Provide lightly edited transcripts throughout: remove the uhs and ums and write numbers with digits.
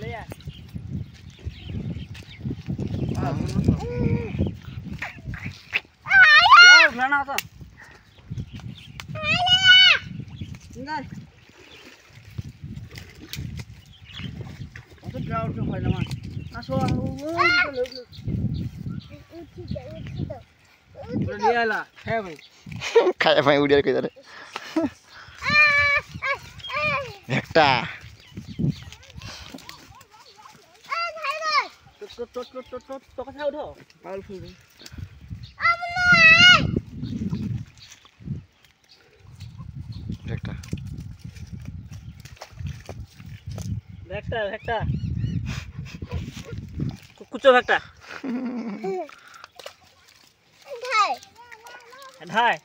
ले आ उठलाना होता इंदर तो क्या उठ फायदा मान असो वो ले आला है भाई खाया भाई उड़िया के इधर একটা तो कसा उठो पावरफुल একটা একটা কুচো একটা ढाई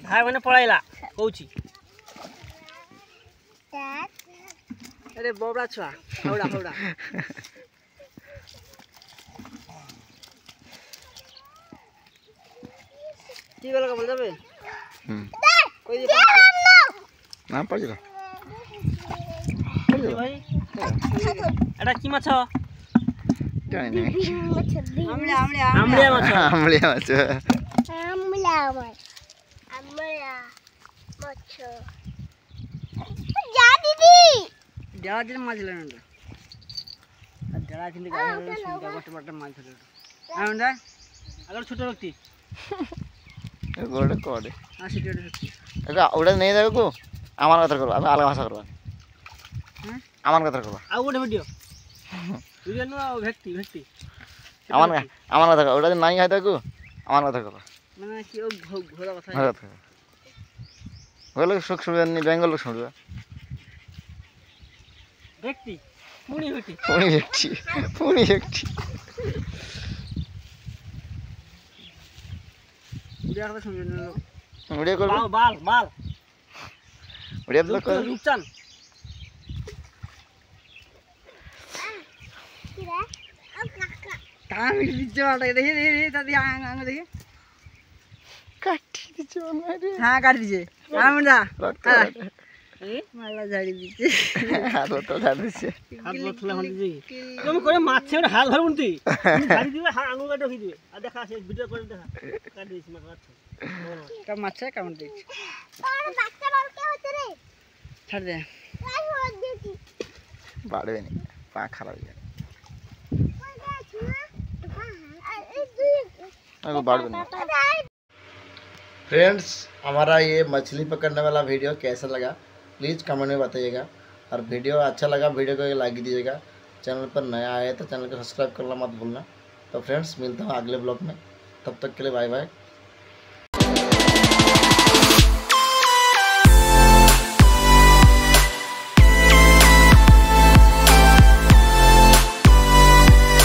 ढाई मैंने पढ़ाइला कौची अरे बोबड़ा छुआ हौड़ा हौड़ा की बेला का बोल जाबे कोई दे নাম পাইলা भाई এটা কি মাছ জানি না আমলে আমলে আমলে মাছ আমলে মাছ আমলা মাছ আমলা মাছ যা দিদি যারা দিন মাছ লেন না আর যারা কিন্তু গাড়ি সুন্দর বড় বড় মাছ ধরে আমরা আগে ছোট ব্যক্তি গোড়ে কোড়ে আসি ছোট ব্যক্তি এটা ওটা নেই দেখো কো আমার কথা করব আমি আলাদা ভাষা করব হ্যাঁ আমার কথা করব আর ওটা ভিডিও ভিডিও নো ব্যক্তি ব্যক্তি আমার কথা ওটা নাই হয় দেখো আমার কথা করব মানে কি ও ঘোরা কথা আমার কথা বলে সুখ সুবিধা নি বেঙ্গল শুনবে ব্যক্তি পুনি ব্যক্তি পুনি ব্যক্তি উড়িয়া কথা শুনবে না উড়িয়া করব বাল বাল উড়িয়া ব্লক করে রূপচান টাইম দিচ্ছে বাটা দেখি দেখি দাদি আঙ্গ দেখি কাটি দিছে না রে হ্যাঁ কাটি দিছে আমরা এই মালা ঝাড়ি দিচ্ছে হাত তো ঝাড় দিছে হাত বতলে হল দিছি তুমি করে মাছে ওটা হাত ধরুন তুই ঝাড়ি দিবে হ্যাঁ আঙ্গুল কাটি দিবে আর দেখা সে ভিডিও করে দেখা কাটি দিছি মাছ কা মাছে কেমন দিছি আর বাচ্চা বল কে হচ্ছে রে ছাড় দে তাই হল দিছি বাড়বে না পা খারাপ হয়ে যাবে কই যাচ্ছ না আর এই দুই अगर बाढ़ बना फ्रेंड्स हमारा ये मछली पकड़ने वाला वीडियो कैसा लगा प्लीज़ कमेंट में बताइएगा और वीडियो अच्छा लगा वीडियो को लाइक दीजिएगा चैनल पर नया आए तो चैनल को सब्सक्राइब करना मत भूलना तो फ्रेंड्स मिलता हूँ अगले ब्लॉग में तब तक के लिए बाय बाय।